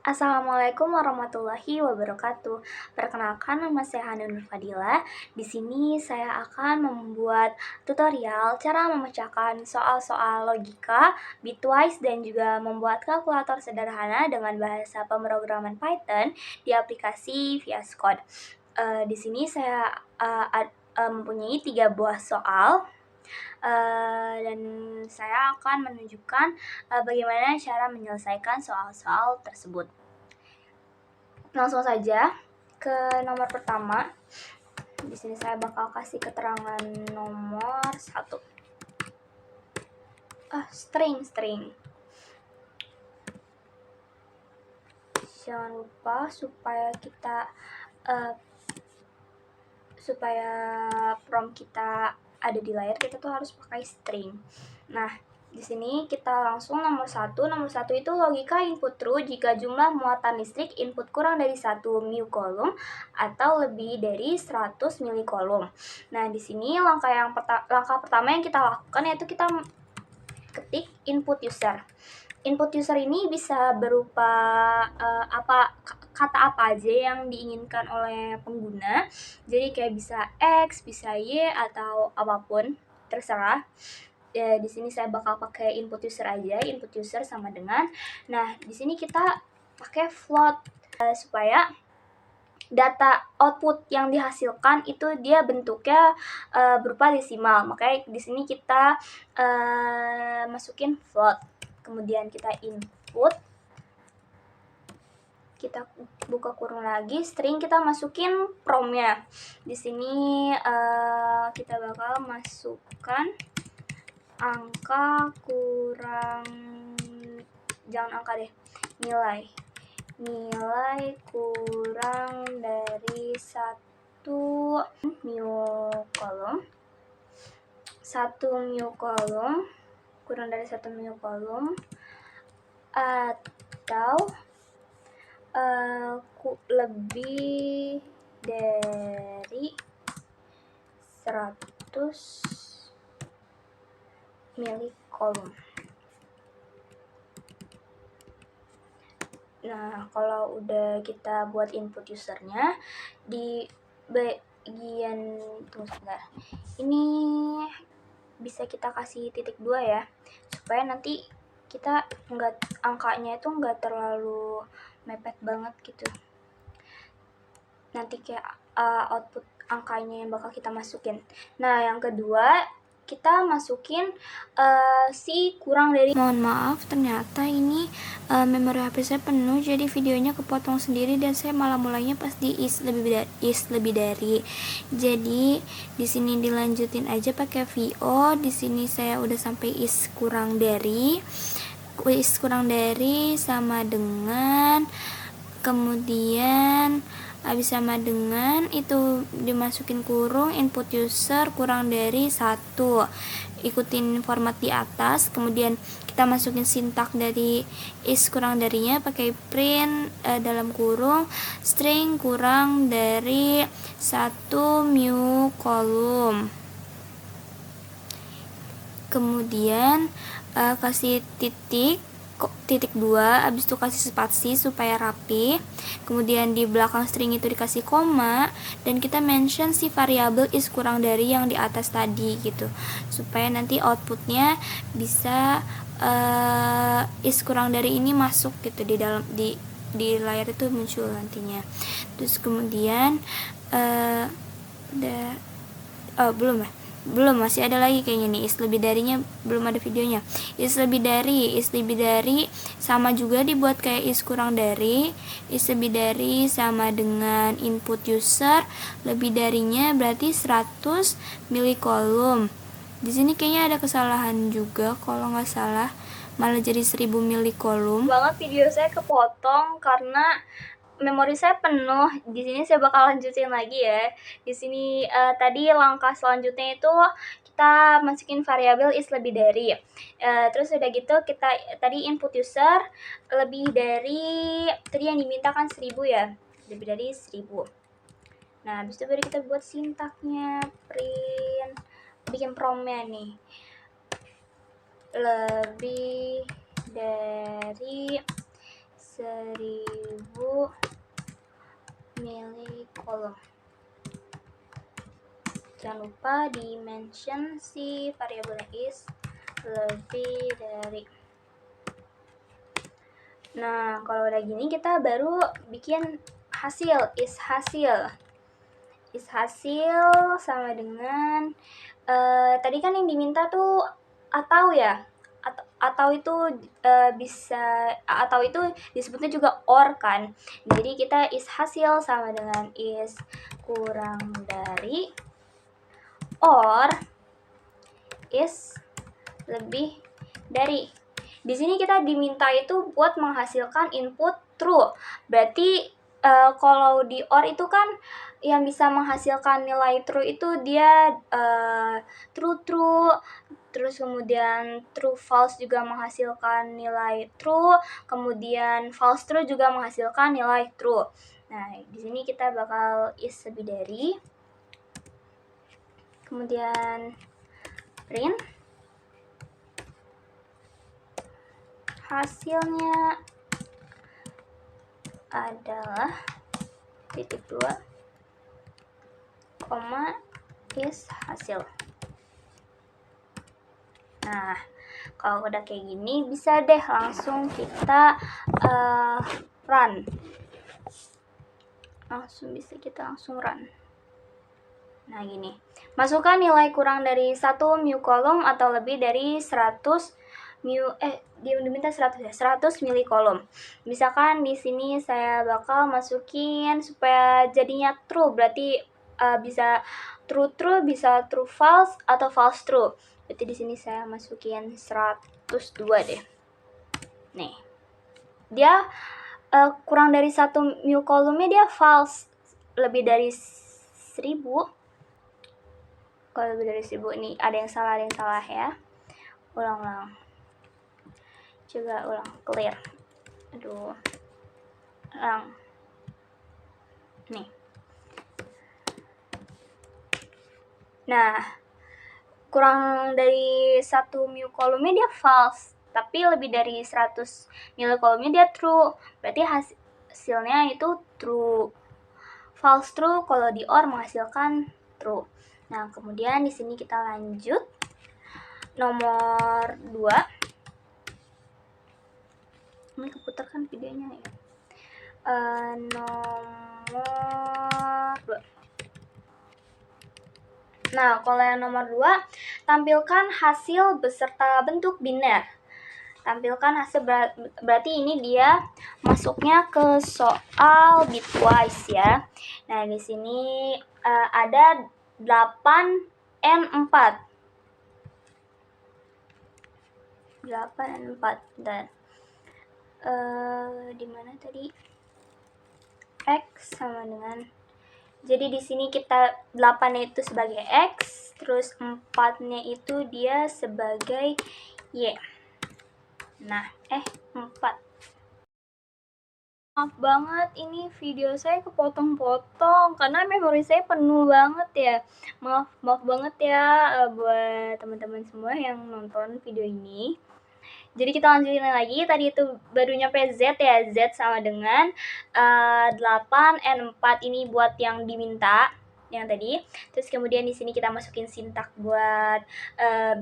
Assalamualaikum warahmatullahi wabarakatuh. Perkenalkan, nama saya Hanun Fadila. Di sini saya akan membuat tutorial cara memecahkan soal-soal logika, bitwise, dan juga membuat kalkulator sederhana dengan bahasa pemrograman Python di aplikasi VS Code. Di sini saya mempunyai 3 buah soal. Dan saya akan menunjukkan bagaimana cara menyelesaikan soal-soal tersebut. Langsung saja ke nomor pertama. Di sini saya bakal kasih keterangan nomor 1. String. Jangan lupa supaya prompt kita ada di layar, kita tuh harus pakai string. Nah, di sini kita langsung nomor 1. Nomor 1 itu logika input true jika jumlah muatan listrik input kurang dari 1 μ coulomb atau lebih dari 100 mili-coulomb. Nah, di sini langkah pertama yang kita lakukan yaitu kita ketik input user. Input user ini bisa berupa kata apa aja yang diinginkan oleh pengguna. Jadi kayak bisa X, bisa Y, atau apapun, terserah. Ya, di sini saya bakal pakai input user aja. Input user sama dengan, nah di sini kita pakai float supaya data output yang dihasilkan itu dia bentuknya berupa desimal. Makanya di sini kita masukin float. Kemudian kita input, kita buka kurung lagi, string, kita masukin promnya. Di sini kita bakal masukkan angka kurang, jangan angka deh, nilai kurang dari 1 μ coulomb. 1 μ coulomb kurang dari 1 μ coulomb atau lebih dari 100 mili-coulomb. Nah, kalau udah kita buat input usernya, di bagian, tunggu sebentar, ini bisa kita kasih titik 2 ya, supaya nanti kita angkanya itu nggak terlalu mepet banget gitu. Nanti kayak output angkanya yang bakal kita masukin. Nah, yang kedua kita masukin si kurang dari, mohon maaf, ternyata ini memori HP saya penuh, jadi videonya kepotong sendiri dan saya malah mulainya pas di is lebih dari. Jadi di sini dilanjutin aja pakai VO. Di sini saya udah sampai is kurang dari sama dengan, kemudian habis sama dengan itu dimasukin kurung input user kurang dari 1, ikutin format di atas, kemudian kita masukin sintak dari is kurang darinya pakai print dalam kurung string kurang dari 1 μ coulomb, kemudian kasih titik 2, abis itu kasih spasi supaya rapi, kemudian di belakang string itu dikasih koma, dan kita mention si variabel is kurang dari yang di atas tadi gitu, supaya nanti outputnya bisa is kurang dari ini masuk gitu di dalam di layar itu muncul nantinya. Terus kemudian belum, masih ada lagi kayaknya nih, is lebih darinya belum ada videonya. Is lebih dari sama juga dibuat kayak is kurang dari. Is lebih dari sama dengan input user, lebih darinya berarti 100 mili-coulomb. Di sini kayaknya ada kesalahan juga, kalau nggak salah malah jadi 1000 mili-coulomb. Banget video saya kepotong karena memori saya penuh. Di sini saya bakal lanjutin lagi ya. Di sini tadi langkah selanjutnya itu kita masukin variabel is lebih dari. Terus udah gitu kita tadi input user lebih dari, tadi yang diminta kan 1000 ya, lebih dari 1000. Nah, habis itu baru kita buat sintaknya, print, bikin promnya nih, lebih dari 1000 milikolom. Jangan lupa di mention si variabel is lebih dari. Nah, kalau udah gini kita baru bikin hasil, is hasil sama dengan tadi kan yang diminta tuh atau ya, atau itu bisa, atau itu disebutnya juga or kan. Jadi kita is hasil sama dengan is kurang dari or is lebih dari. Di sini kita diminta itu buat menghasilkan input true. Berarti kalau di or itu kan yang bisa menghasilkan nilai true itu dia true, terus kemudian true false juga menghasilkan nilai true, kemudian false true juga menghasilkan nilai true. Nah, di sini kita bakal is lebih dari, kemudian print hasilnya adalah titik 2, koma is hasil. Nah, kalau udah kayak gini bisa deh langsung kita run. Langsung run. Nah, gini. Masukkan nilai kurang dari 1 mu kolom atau lebih dari 100 dia diminta 100 ya, 100 milikolom. Misalkan di sini saya bakal masukin supaya jadinya true, berarti bisa true, bisa true false atau false true. Berarti di sini saya masukin 102 deh. Nih. Dia kurang dari 1 mu kolomnya dia false. Lebih dari 1000. Kalau lebih dari 1000 ini ada yang salah ya. Ulang. Coba ulang, clear. Aduh. Ulang. Nih. Nah, kurang dari 1 mu kolomnya dia false, tapi lebih dari 100 milikolomnya dia true. Berarti hasilnya itu true. False true kalau di OR menghasilkan true. Nah, kemudian di sini kita lanjut nomor 2. Ini keputar kan videonya ya. Nomor 2. Nah, kalau yang nomor 2, tampilkan hasil beserta bentuk biner. Tampilkan hasil berarti ini dia masuknya ke soal bitwise ya. Nah, di sini ada 8N4. 8N4 dan di mana tadi? X sama dengan, jadi di sini kita 8-nya itu sebagai X, terus 4-nya itu dia sebagai Y. Nah, 4. Maaf banget ini video saya kepotong-potong karena memori saya penuh banget ya. Maaf banget ya buat teman-teman semua yang nonton video ini. Jadi kita lanjutin lagi, tadi itu baru nyampe Z ya, Z sama dengan 8N4 ini buat yang diminta, yang tadi. Terus kemudian di sini kita masukin sintak buat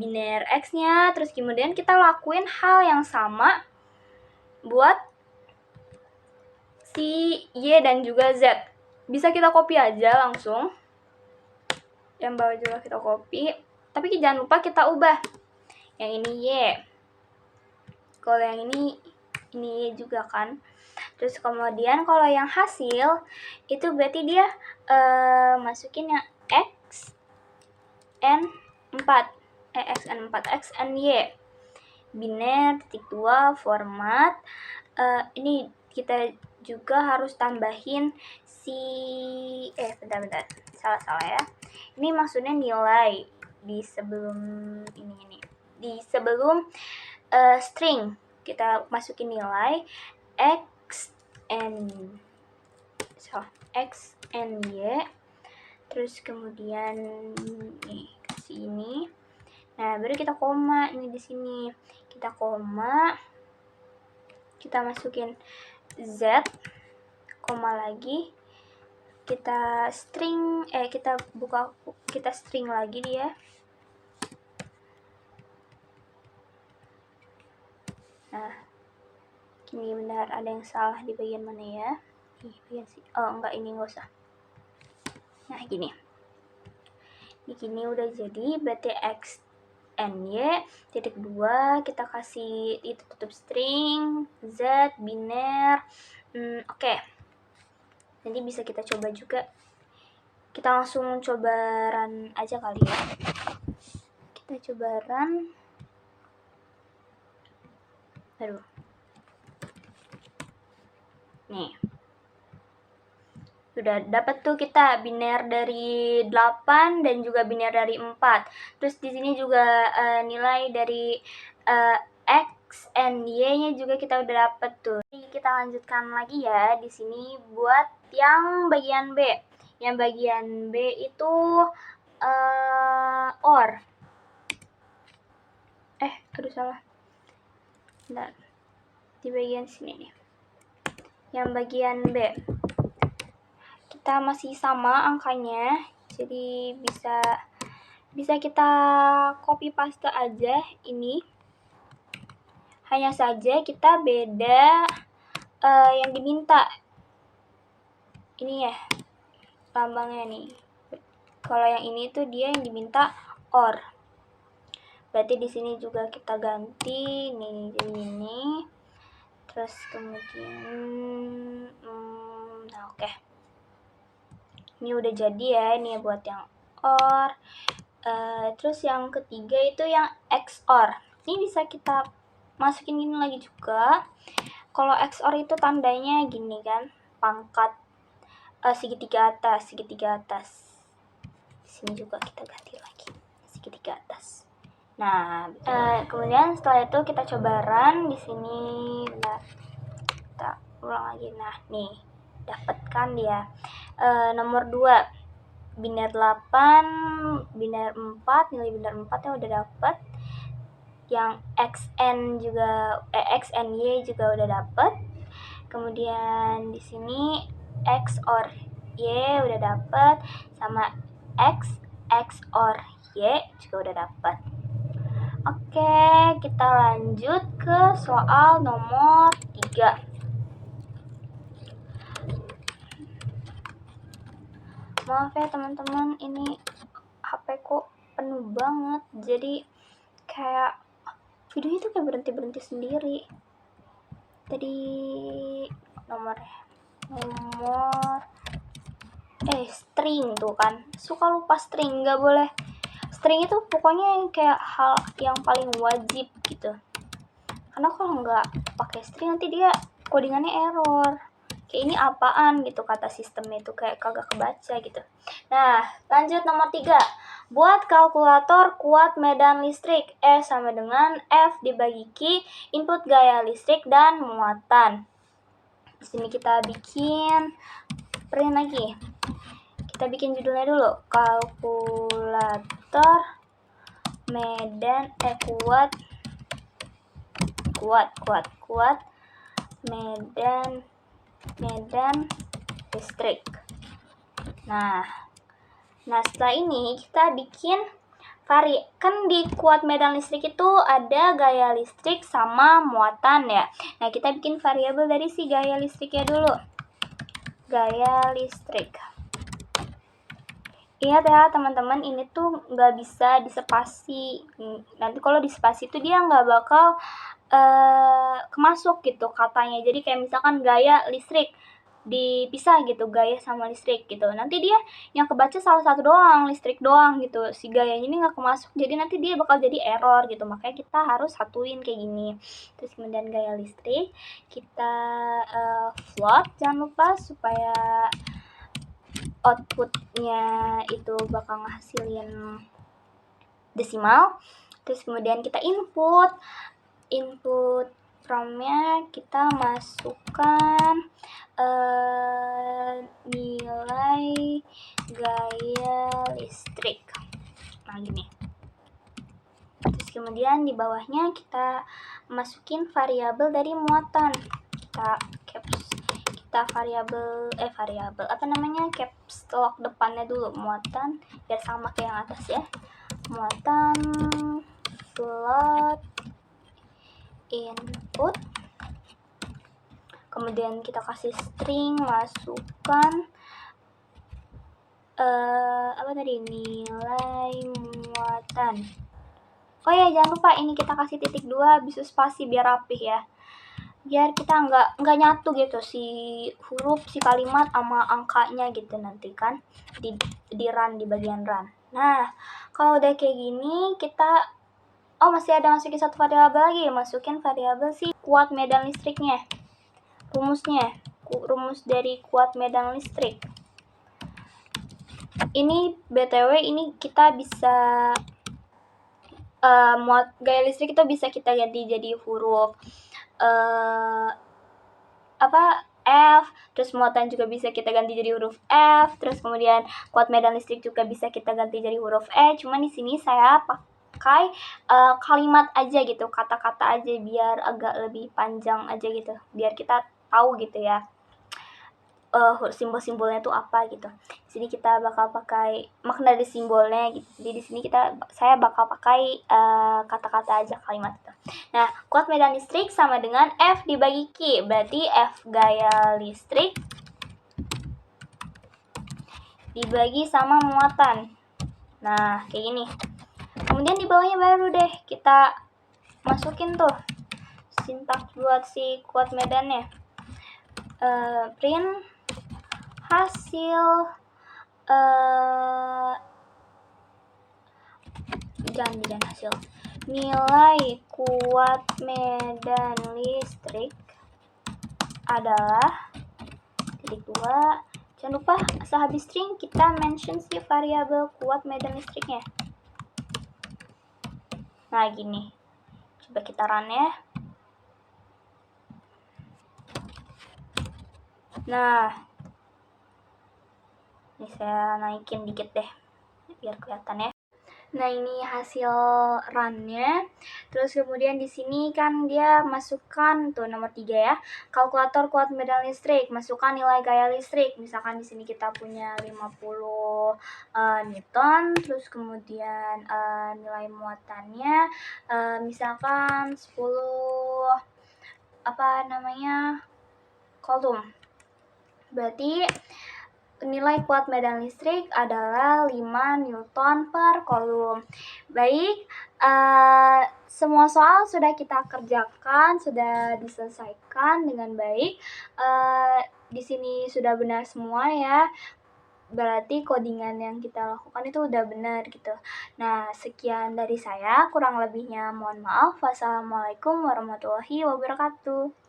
biner X-nya, terus kemudian kita lakuin hal yang sama buat si Y dan juga Z. Bisa kita copy aja langsung. Yang bawah juga kita copy, tapi jangan lupa kita ubah. Yang ini Y. Kalau yang ini juga kan. Terus kemudian kalau yang hasil itu berarti dia masukin yang XN4 biner titik 2 format. Ini kita juga harus tambahin si bentar salah ya. Ini maksudnya nilai di sebelum ini di sebelum string kita masukin nilai X and Y, terus kemudian nih kasih ini. Nah, baru kita koma ini di sini. Kita koma, kita masukin Z, koma lagi, kita string kita string lagi dia. Nah, ini benar, ada yang salah di bagian mana ya? Enggak, ini nggak usah. Nah, gini udah jadi, berarti x n y titik 2 kita kasih itu tutup string z biner. Oke. Jadi bisa kita coba juga. Kita langsung coba run aja kali ya. Kita coba run. Aduh. Nih. Sudah dapat tuh kita biner dari 8 dan juga biner dari 4. Terus di sini juga nilai dari x and y-nya juga kita udah dapat tuh. Jadi kita lanjutkan lagi ya di sini buat yang bagian B. Yang bagian B itu OR. Aduh salah. Bentar. Di bagian sini nih. Yang bagian B. Kita masih sama angkanya, jadi bisa kita copy paste aja ini. Hanya saja kita beda yang diminta. Ini ya lambangnya nih. Kalau yang ini tuh dia yang diminta OR. Berarti di sini juga kita ganti nih jadi ini. Terus kemudian nah oke. Ini udah jadi ya, ini buat yang OR. Terus yang ketiga itu yang XOR. Ini bisa kita masukin gini lagi juga. Kalau XOR itu tandanya gini kan, pangkat segitiga atas. Di sini juga kita ganti lagi segitiga atas. Nah, kemudian setelah itu kita coba run di sini. Bentar, kita ulang lagi. Nah, nih dapatkan dia. Nomor 2 biner 8, biner 4, nilai biner 4 yang udah dapat. Yang xn juga x and y juga udah dapat. Kemudian di sini x or y udah dapat, sama x or y juga udah dapat. Oke, kita lanjut ke soal nomor 3. Maaf ya teman-teman, ini HP ku penuh banget, jadi kayak videonya tuh kayak berhenti sendiri. Tadi nomor string tuh kan, suka lupa string, nggak boleh. String itu pokoknya yang kayak hal yang paling wajib gitu, karena kalau nggak pakai string nanti dia codingannya error. Kayak ini apaan gitu, kata sistemnya itu kayak kagak kebaca gitu. Nah, lanjut nomor 3. Buat kalkulator kuat medan listrik. E sama dengan F dibagi Q, input gaya listrik dan muatan. Di sini kita bikin print lagi. Kita bikin judulnya dulu. Kalkulator medan kuat medan listrik. Nah setelah ini kita bikin kan di kuat medan listrik itu ada gaya listrik sama muatan ya. Nah, kita bikin variabel dari si gaya listriknya dulu. Gaya listrik. Ingat ya teman-teman, ini tuh nggak bisa dispasi. Nanti kalau dispasi itu dia nggak bakal kemasuk gitu katanya. Jadi kayak misalkan gaya listrik dipisah gitu, gaya sama listrik gitu, nanti dia yang kebaca salah satu doang, listrik doang gitu, si gayanya ini nggak kemasuk, jadi nanti dia bakal jadi error gitu. Makanya kita harus satuin kayak gini. Terus kemudian gaya listrik kita float, jangan lupa, supaya outputnya itu bakal ngasilin desimal. Terus kemudian kita input promnya kita masukkan nilai gaya listrik. Nah gini. Terus kemudian di bawahnya kita masukin variabel dari muatan. Kita caps kita variabel apa namanya, caps lock depannya dulu, muatan biar sama kayak yang atas ya, muatan float input, kemudian kita kasih string, masukkan apa tadi, nilai muatan. Oh ya, jangan lupa ini kita kasih titik 2 habis spasi biar rapih ya, biar kita nggak nyatu gitu si huruf, si kalimat sama angkanya gitu nanti kan di run, di bagian run. Nah, kalau udah kayak gini kita masih ada masukin satu variabel lagi, masukin variabel si kuat medan listriknya, rumus dari kuat medan listrik. Ini BTW ini kita bisa gaya listrik itu bisa kita ganti jadi huruf F, terus muatan juga bisa kita ganti jadi huruf F, terus kemudian kuat medan listrik juga bisa kita ganti jadi huruf E. Cuman di sini saya pakai kalimat aja gitu, kata-kata aja biar agak lebih panjang aja gitu, biar kita tahu gitu ya simbol-simbolnya tuh apa gitu. Di sini kita bakal pakai makna dari simbolnya gitu. Jadi di sini saya bakal pakai kata-kata aja, kalimat itu. Nah, kuat medan listrik sama dengan F dibagi Q, berarti F gaya listrik dibagi sama muatan. Nah, kayak gini. Kemudian di bawahnya baru deh kita masukin tuh sintaks buat si kuat medannya. Print hasil jangan hasil nilai kuat medan listrik adalah titik 2. Jangan lupa sehabis string kita mention si variabel kuat medan listriknya. Nah, gini. Coba kita run ya. Nah, ini saya naikin dikit deh biar kelihatan ya. Nah, ini hasil runnya. Terus kemudian di sini kan dia masukkan tuh nomor 3 ya, kalkulator kuat medan listrik, masukkan nilai gaya listrik. Misalkan di sini kita punya 50 Newton, terus kemudian nilai muatannya misalkan 10 Coulomb. Berarti nilai kuat medan listrik adalah 5 Newton per Coulomb. Baik, semua soal sudah kita kerjakan, sudah diselesaikan dengan baik. Di sini sudah benar semua ya. Berarti codingan yang kita lakukan itu udah benar gitu. Nah, sekian dari saya, kurang lebihnya mohon maaf. Wassalamualaikum warahmatullahi wabarakatuh.